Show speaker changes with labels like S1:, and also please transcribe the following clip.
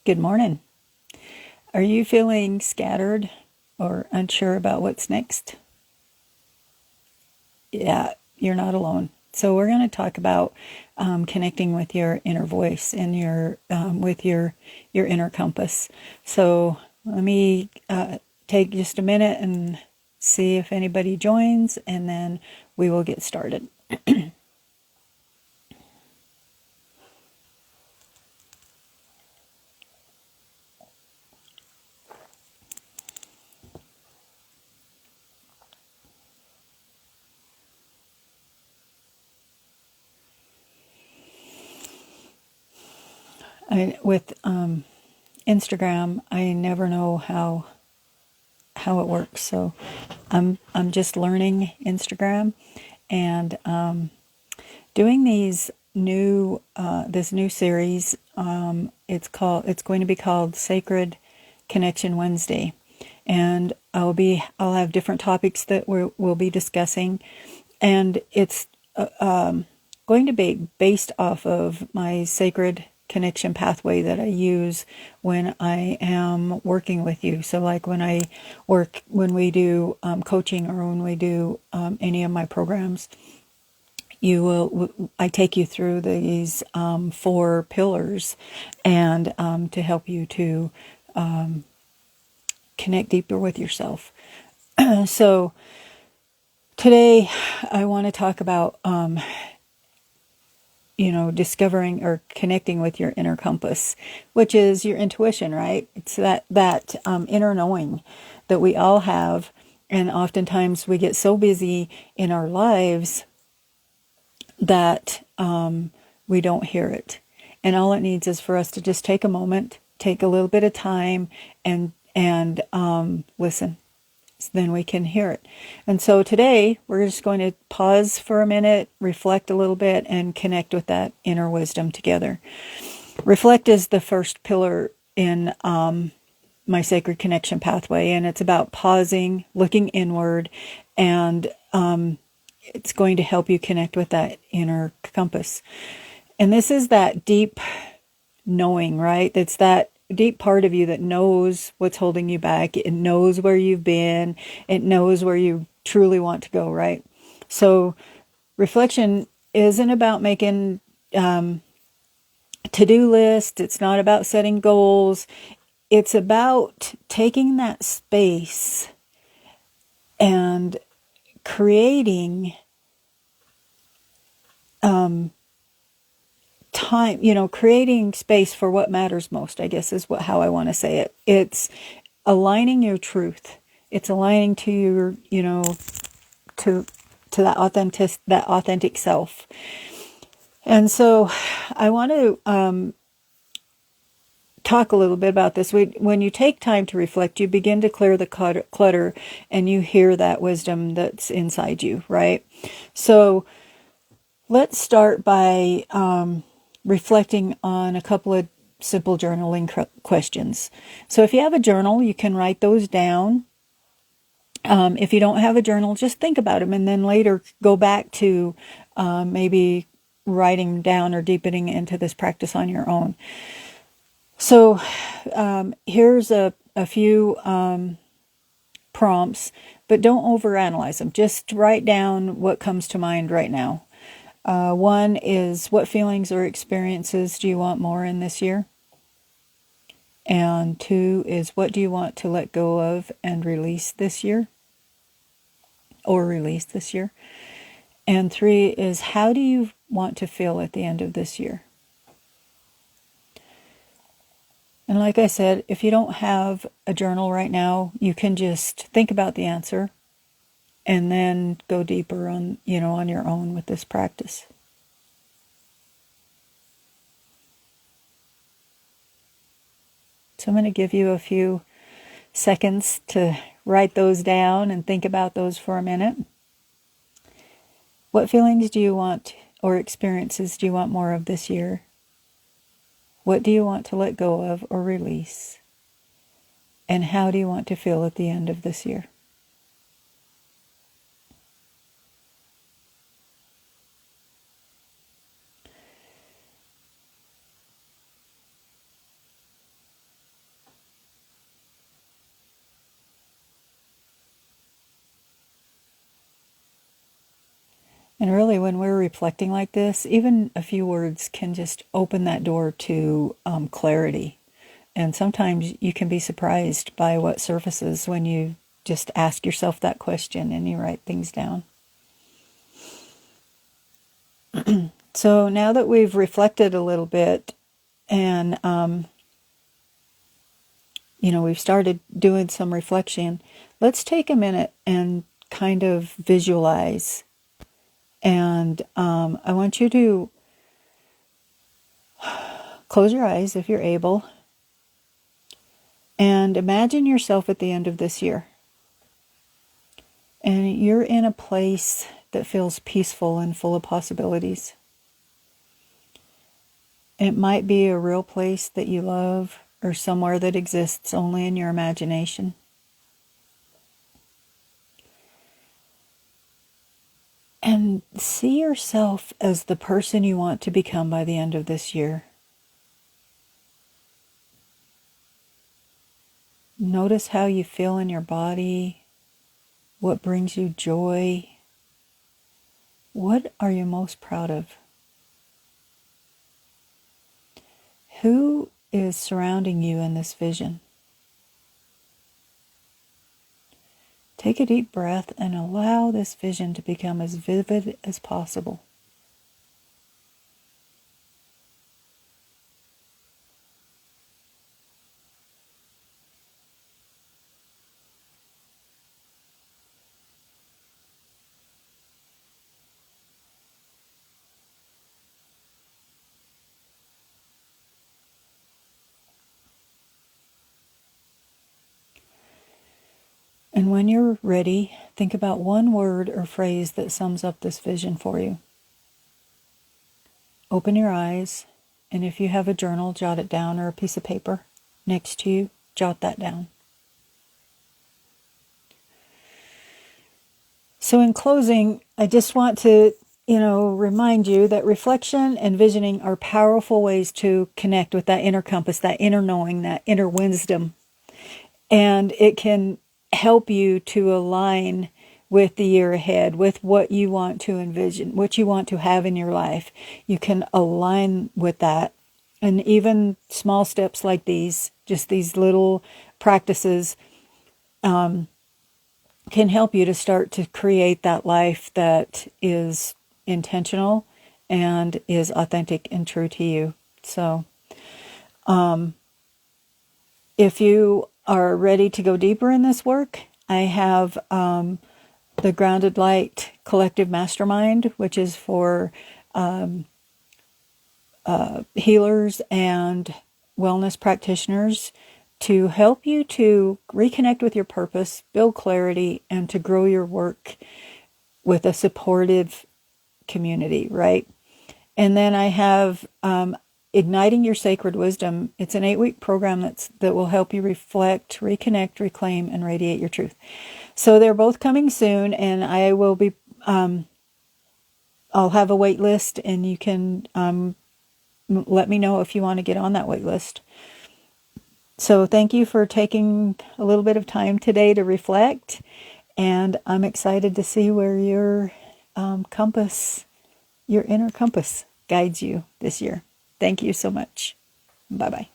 S1: Good morning. Are you feeling scattered or unsure about what's next? Yeah, you're not alone. So we're going to talk about connecting with your inner voice and your with your inner compass. So let me take just a minute and see if anybody joins, and then we will get started. With Instagram, I never know how it works. So I'm just learning Instagram and doing these new this new series. It's going to be called Sacred Connection Wednesday, and I'll have different topics that we'll be discussing, and it's going to be based off of my sacred connection pathway that I use when I am working with you. So like when we do coaching, or when we do any of my programs, I take you through these 4 pillars, and to help you to connect deeper with yourself. So today I want to talk about discovering or connecting with your inner compass, which is your intuition, right? It's that inner knowing that we all have, and oftentimes we get so busy in our lives that we don't hear it. And all it needs is for us to just take a moment, take a little bit of time, and listen. So then we can hear it. And so today we're just going to pause for a minute, reflect a little bit, and connect with that inner wisdom together. Reflect is the first pillar in my sacred connection pathway, and it's about pausing, looking inward, and it's going to help you connect with that inner compass. And this is that deep knowing, right? It's that deep part of you that knows what's holding you back. It knows where you've been. It knows where you truly want to go, right? So reflection isn't about making to-do lists. It's not about setting goals. It's about taking that space and creating time, creating space for what matters most, I guess is how I want to say it. It's aligning your truth. It's aligning to your, to that authentic self. And so I want to talk a little bit about this. When you take time to reflect, you begin to clear the clutter, and you hear that wisdom that's inside you, right? So let's start by reflecting on a couple of simple journaling questions. So if you have a journal, you can write those down. If you don't have a journal, just think about them, and then later go back to maybe writing down or deepening into this practice on your own. So here's a few prompts, but don't overanalyze them. Just write down what comes to mind right now. One is, what feelings or experiences do you want more in this year? And 2 is, what do you want to let go of and release this year? Or release this year? And 3 is, how do you want to feel at the end of this year? And like I said, if you don't have a journal right now, you can just think about the answer and then go deeper on your own with this practice. So I'm going to give you a few seconds to write those down and think about those for a minute. What feelings do you want, or experiences do you want more of this year? What do you want to let go of or release? And how do you want to feel at the end of this year? And really, when we're reflecting like this, even a few words can just open that door to clarity. And sometimes you can be surprised by what surfaces when you just ask yourself that question and you write things down. So now that we've reflected a little bit and, we've started doing some reflection, let's take a minute and kind of visualize. And I want you to close your eyes if you're able and imagine yourself at the end of this year. And you're in a place that feels peaceful and full of possibilities. It might be a real place that you love or somewhere that exists only in your imagination. And see yourself as the person you want to become by the end of this year. Notice how you feel in your body, what brings you joy. What are you most proud of? Who is surrounding you in this vision? Take a deep breath and allow this vision to become as vivid as possible. And when you're ready, think about one word or phrase that sums up this vision for you. Open your eyes, and if you have a journal, jot it down, or a piece of paper next to you, jot that down. So in closing, I just want to, remind you that reflection and visioning are powerful ways to connect with that inner compass, that inner knowing, that inner wisdom. And it can help you to align with the year ahead, with what you want to envision, what you want to have in your life. You can align with that. And even small steps like these, just these little practices, can help you to start to create that life that is intentional and is authentic and true to you. So, if you are ready to go deeper in this work, I have the Grounded Light Collective Mastermind, which is for healers and wellness practitioners to help you to reconnect with your purpose, build clarity, and to grow your work with a supportive community, right? And then I have Igniting Your Sacred Wisdom. It's an 8-week program that will help you reflect, reconnect, reclaim, and radiate your truth. So they're both coming soon, and I will be, I'll have a wait list, and you can let me know if you want to get on that wait list. So thank you for taking a little bit of time today to reflect, and I'm excited to see where your inner compass guides you this year. Thank you so much. Bye-bye.